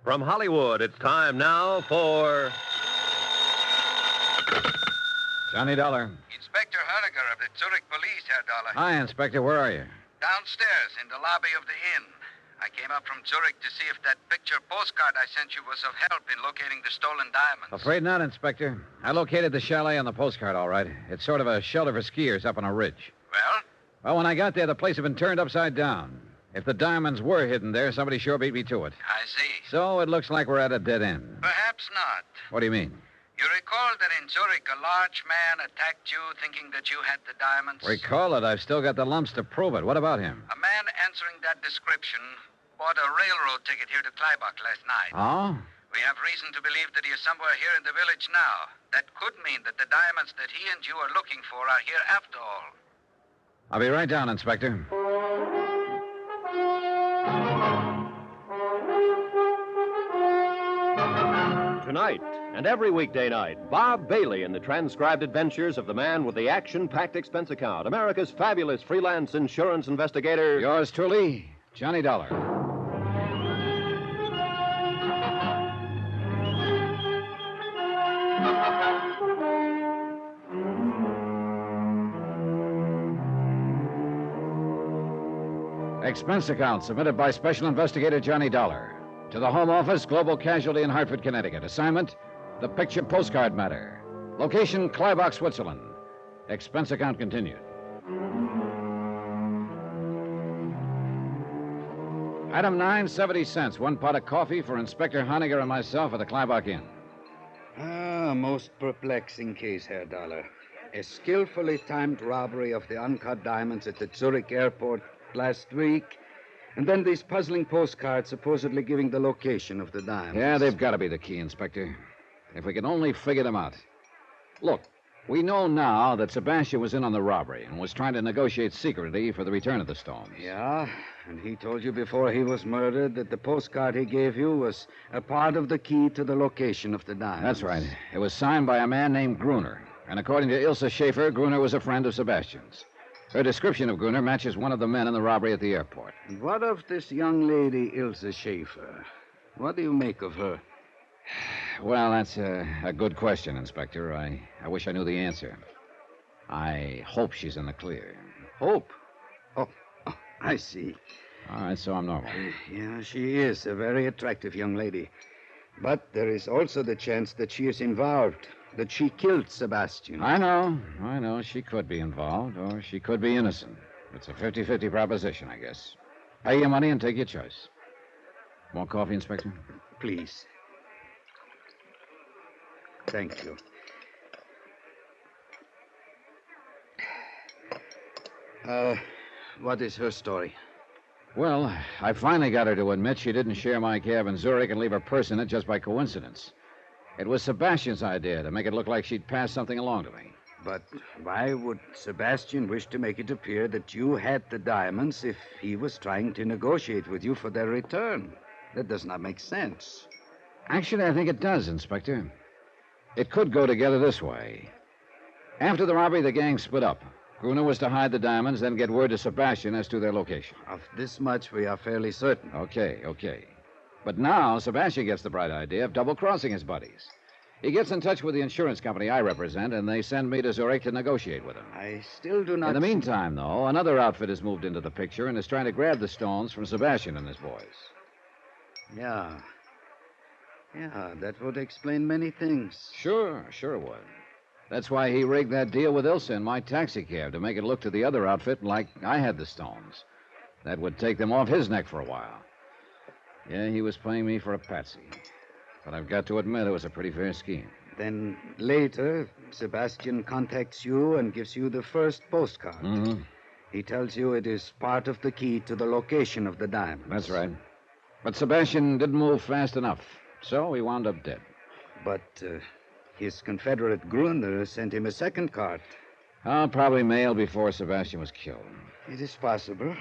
From Hollywood, it's time now for... Johnny Dollar. Inspector Honecker of the Zurich Police, Herr Dollar. Hi, Inspector. Where are you? Downstairs in the lobby of the inn. I came up from Zurich to see if that picture postcard I sent you was of help in locating the stolen diamonds. Afraid not, Inspector. I located the chalet on the postcard, all right. It's sort of a shelter for skiers up on a ridge. Well? Well, when I got there, the place had been turned upside down. If the diamonds were hidden there, somebody sure beat me to it. I see. So it looks like we're at a dead end. Perhaps not. What do you mean? You recall that in Zurich, a large man attacked you thinking that you had the diamonds? Recall it. I've still got the lumps to prove it. What about him? A man answering that description bought a railroad ticket here to Kleibach last night. Oh? We have reason to believe that he is somewhere here in the village now. That could mean that the diamonds that he and you are looking for are here after all. I'll be right down, Inspector. Tonight and every weekday night, Bob Bailey in the transcribed adventures of the man with the action-packed expense account, America's fabulous freelance insurance investigator. Yours truly, Johnny Dollar. Expense account submitted by Special Investigator Johnny Dollar. To the Home Office, Global Casualty in Hartford, Connecticut. Assignment, the picture postcard matter. Location, Kleibach, Switzerland. Expense account continued. Item 9, 70 cents. 1 pot of coffee for Inspector Honecker and myself at the Kleibach Inn. Most perplexing case, Herr Dollar. A skillfully timed robbery of the uncut diamonds at the Zurich airport last week, and then these puzzling postcards supposedly giving the location of the diamonds. Yeah, they've got to be the key, Inspector. If we can only figure them out. Look, we know now that Sebastian was in on the robbery and was trying to negotiate secretly for the return of the stones. Yeah, and he told you before he was murdered that the postcard he gave you was a part of the key to the location of the diamonds. That's right. It was signed by a man named Gruner. And according to Ilse Schaefer, Gruner was a friend of Sebastian's. Her description of Gruner matches one of the men in the robbery at the airport. And what of this young lady, Ilse Schaefer? What do you make of her? Well, that's a good question, Inspector. I wish I knew the answer. I hope she's in the clear. Hope? Oh, I see. All right, so I'm normal. Yeah, she is a very attractive young lady. But there is also the chance that she is involved, that she killed Sebastian. I know. She could be involved, or she could be innocent. It's a 50-50 proposition, I guess. Pay your money and take your choice. More coffee, Inspector? Please. Thank you. What is her story? Well, I finally got her to admit she didn't share my cab in Zurich and leave her purse in it just by coincidence. It was Sebastian's idea to make it look like she'd passed something along to me. But why would Sebastian wish to make it appear that you had the diamonds if he was trying to negotiate with you for their return? That does not make sense. Actually, I think it does, Inspector. It could go together this way. After the robbery, the gang split up. Gruner was to hide the diamonds, then get word to Sebastian as to their location. Of this much, we are fairly certain. Okay. But now, Sebastian gets the bright idea of double-crossing his buddies. He gets in touch with the insurance company I represent, and they send me to Zurich to negotiate with him. I still do not... In the meantime, though, another outfit has moved into the picture and is trying to grab the stones from Sebastian and his boys. Yeah, that would explain many things. Sure it would. That's why he rigged that deal with Ilse in my taxicab, to make it look to the other outfit like I had the stones. That would take them off his neck for a while. Yeah, he was playing me for a patsy. But I've got to admit it was a pretty fair scheme. Then later, Sebastian contacts you and gives you the first postcard. Mm-hmm. He tells you it is part of the key to the location of the diamonds. That's right. But Sebastian didn't move fast enough, so he wound up dead. But his Confederate Gruner sent him a second card. Oh, probably mailed before Sebastian was killed. It is possible.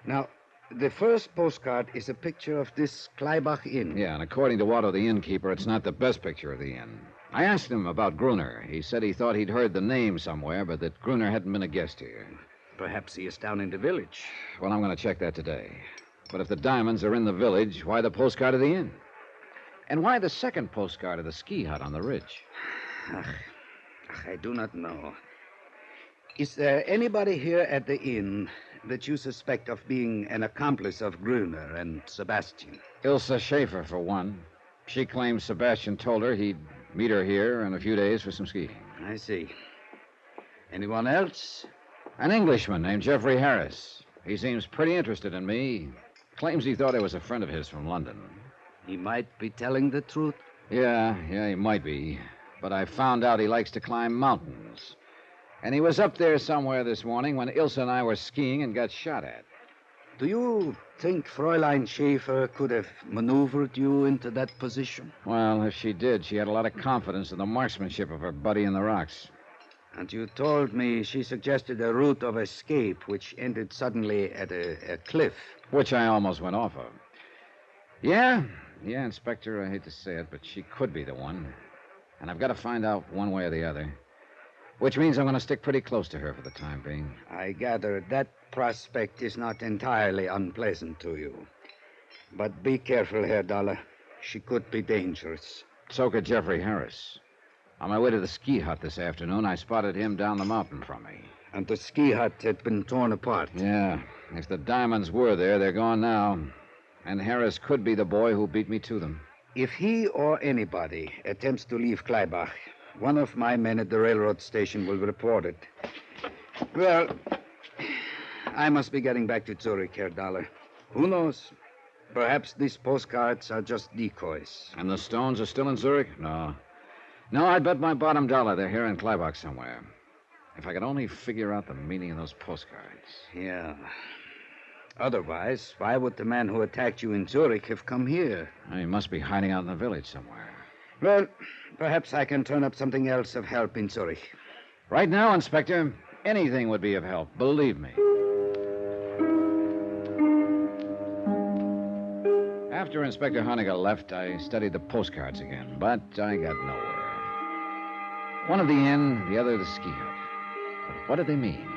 Now, the first postcard is a picture of this Kleibach Inn. Yeah, and according to Watto, the innkeeper, it's not the best picture of the inn. I asked him about Gruner. He said he thought he'd heard the name somewhere, but that Gruner hadn't been a guest here. Perhaps he is down in the village. Well, I'm going to check that today. But if the diamonds are in the village, why the postcard of the inn? And why the second postcard of the ski hut on the ridge? I do not know. Is there anybody here at the inn that you suspect of being an accomplice of Gruner and Sebastian? Ilse Schaefer, for one. She claims Sebastian told her he'd meet her here in a few days for some skiing. I see. Anyone else? An Englishman named Jeffrey Harris. He seems pretty interested in me. Claims he thought I was a friend of his from London. He might be telling the truth. Yeah, he might be. But I found out he likes to climb mountains. And he was up there somewhere this morning when Ilse and I were skiing and got shot at. Do you think Fräulein Schaefer could have maneuvered you into that position? Well, if she did, she had a lot of confidence in the marksmanship of her buddy in the rocks. And you told me she suggested a route of escape which ended suddenly at a cliff. Which I almost went off of. Yeah, Inspector, I hate to say it, but she could be the one. And I've got to find out one way or the other. Which means I'm going to stick pretty close to her for the time being. I gather that prospect is not entirely unpleasant to you. But be careful, Herr Dollar. She could be dangerous. So could Jeffrey Harris. On my way to the ski hut this afternoon, I spotted him down the mountain from me. And the ski hut had been torn apart. Yeah. If the diamonds were there, they're gone now. And Harris could be the boy who beat me to them. If he or anybody attempts to leave Kleibach, one of my men at the railroad station will report it. Well, I must be getting back to Zurich, Herr Dollar. Who knows? Perhaps these postcards are just decoys. And the stones are still in Zurich? No, I'd bet my bottom dollar they're here in Kleibach somewhere. If I could only figure out the meaning of those postcards. Yeah. Otherwise, why would the man who attacked you in Zurich have come here? He must be hiding out in the village somewhere. Well, perhaps I can turn up something else of help in Zurich. Right now, Inspector, anything would be of help, believe me. After Inspector Honegger left, I studied the postcards again, but I got nowhere. One of the inn, the other the ski hut. But what did they mean?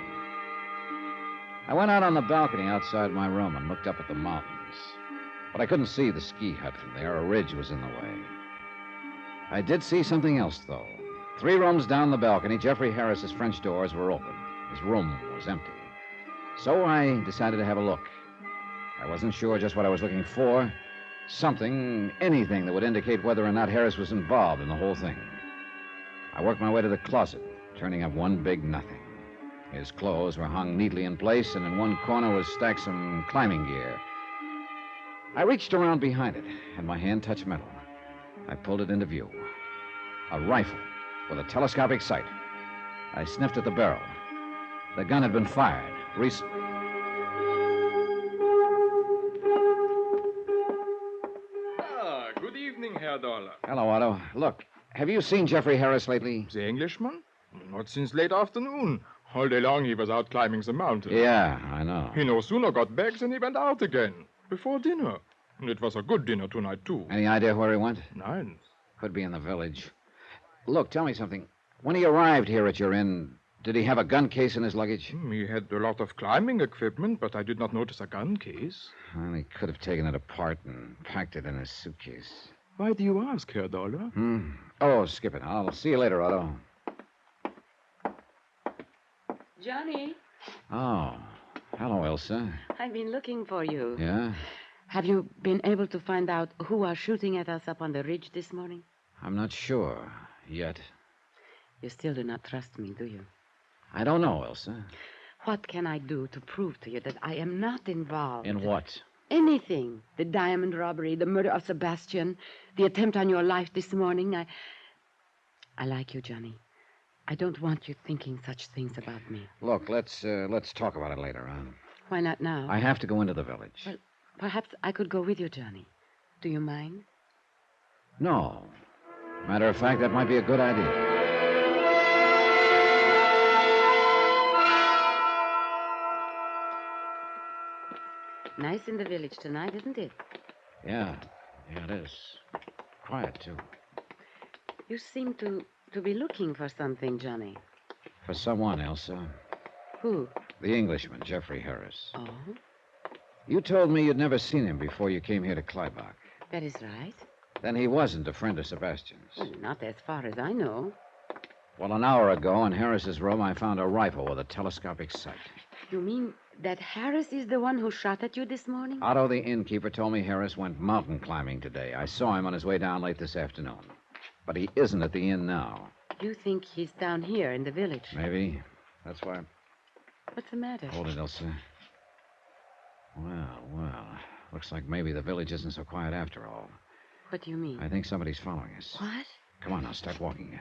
I went out on the balcony outside my room and looked up at the mountains. But I couldn't see the ski hut from there. A ridge was in the way. I did see something else, though. 3 rooms down the balcony, Jeffrey Harris's French doors were open. His room was empty. So I decided to have a look. I wasn't sure just what I was looking for. Something, anything that would indicate whether or not Harris was involved in the whole thing. I worked my way to the closet, turning up one big nothing. His clothes were hung neatly in place, and in one corner was stacked some climbing gear. I reached around behind it, and my hand touched metal. I pulled it into view. A rifle with a telescopic sight. I sniffed at the barrel. The gun had been fired recently. Good evening, Herr Dollar. Hello, Otto. Look, have you seen Jeffrey Harris lately? The Englishman? Not since late afternoon. All day long he was out climbing the mountain. Yeah, I know. He no sooner got back than he went out again. Before dinner. And it was a good dinner tonight, too. Any idea where he went? Nein. Could be in the village. Look, tell me something. When he arrived here at your inn, did he have a gun case in his luggage? He had a lot of climbing equipment, but I did not notice a gun case. Well, he could have taken it apart and packed it in his suitcase. Why do you ask, Herr Dollar? Oh, skip it. I'll see you later, Otto. Johnny, Oh, hello, Elsa. I've been looking for you. Yeah? Have you been able to find out who are shooting at us up on the ridge this morning? I'm not sure yet. You still do not trust me, do you? I don't know, Elsa. What can I do to prove to you that I am not involved? In what? Anything. The diamond robbery, the murder of Sebastian, the attempt on your life this morning. I like you, Johnny. I don't want you thinking such things about me. Look, let's talk about it later on. Why not now? I have to go into the village. Well, perhaps I could go with you, Johnny. Do you mind? No. Matter of fact, that might be a good idea. Nice in the village tonight, isn't it? Yeah, it is. Quiet, too. You seem to be looking for something, Johnny. For someone, Elsa. Who? The Englishman, Jeffrey Harris. Oh? You told me you'd never seen him before you came here to Kleibach. That is right. Then he wasn't a friend of Sebastian's. Well, not as far as I know. Well, an hour ago in Harris's room, I found a rifle with a telescopic sight. You mean that Harris is the one who shot at you this morning? Otto, the innkeeper, told me Harris went mountain climbing today. I saw him on his way down late this afternoon. But he isn't at the inn now. You think he's down here in the village? Maybe. That's why... What's the matter? Hold it, Elsa. Well. Looks like maybe the village isn't so quiet after all. What do you mean? I think somebody's following us. What? Come on now, start walking.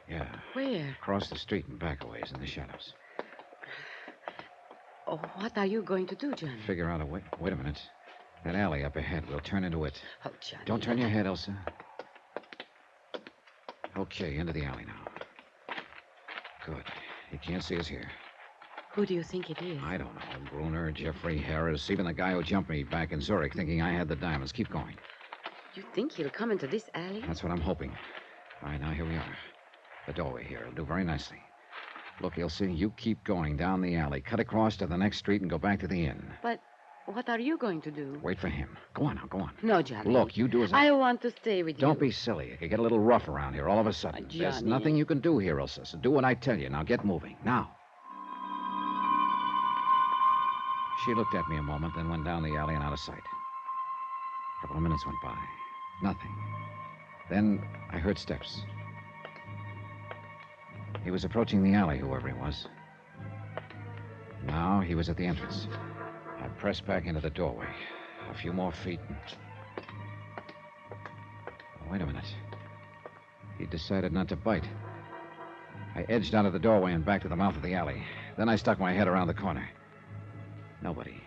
Yeah. Where? Across the street and back a ways in the shadows. Oh, what are you going to do, Johnny? Figure out a way. Wait a minute. That alley up ahead. We'll turn into it. Oh, Johnny. Don't turn your head, Elsa. Okay, into the alley now. Good. He can't see us here. Who do you think it is? I don't know. Gruner, Jeffrey, Harris, even the guy who jumped me back in Zurich thinking I had the diamonds. Keep going. You think he'll come into this alley? That's what I'm hoping. All right, now here we are. The doorway here. It'll do very nicely. Look, Ilse, you keep going down the alley. Cut across to the next street and go back to the inn. But what are you going to do? Wait for him. Go on now, go on. No, Johnny. Look, you do as I want to stay with you. Don't be silly. It could get a little rough around here all of a sudden. There's Johnny. nothing you can do here, Ilse, so do what I tell you. Now get moving. Now. She looked at me a moment, then went down the alley and out of sight. A couple of minutes went by. Nothing. Then I heard steps. He was approaching the alley, whoever he was. Now he was at the entrance. I pressed back into the doorway. A few more feet. Wait a minute. He decided not to bite. I edged out of the doorway and back to the mouth of the alley. Then I stuck my head around the corner. Nobody.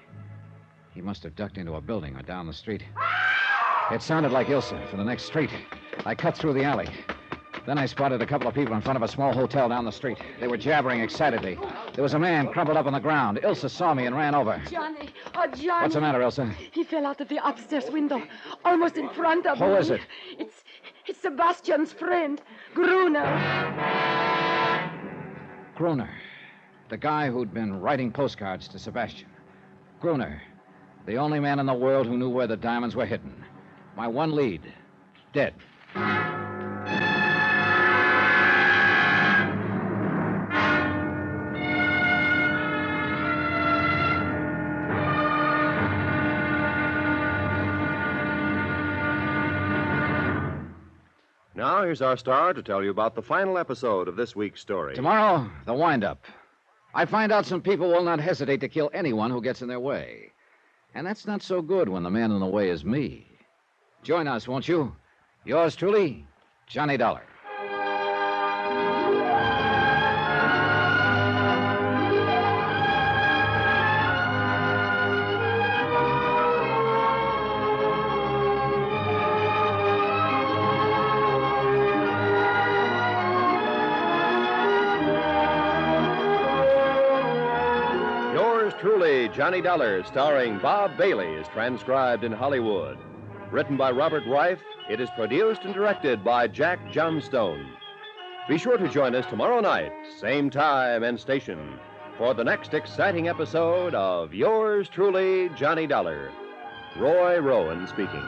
He must have ducked into a building or down the street. It sounded like Ilse from the next street. I cut through the alley. Then I spotted a couple of people in front of a small hotel down the street. They were jabbering excitedly. There was a man crumpled up on the ground. Ilse saw me and ran over. Johnny. Oh, Johnny. What's the matter, Ilse? He fell out of the upstairs window, almost in front of me. Who is it? It's Sebastian's friend, Gruner. Gruner. The guy who'd been writing postcards to Sebastian. Gruner. The only man in the world who knew where the diamonds were hidden. My one lead. Dead. Now, here's our star to tell you about the final episode of this week's story. Tomorrow, the wind-up. I find out some people will not hesitate to kill anyone who gets in their way. And that's not so good when the man in the way is me. Join us, won't you? Yours truly, Johnny Dollar. Truly, Johnny Dollar, starring Bob Bailey, is transcribed in Hollywood. Written by Robert Reif, it is produced and directed by Jack Johnstone. Be sure to join us tomorrow night, same time and station, for the next exciting episode of Yours Truly, Johnny Dollar. Roy Rowan speaking.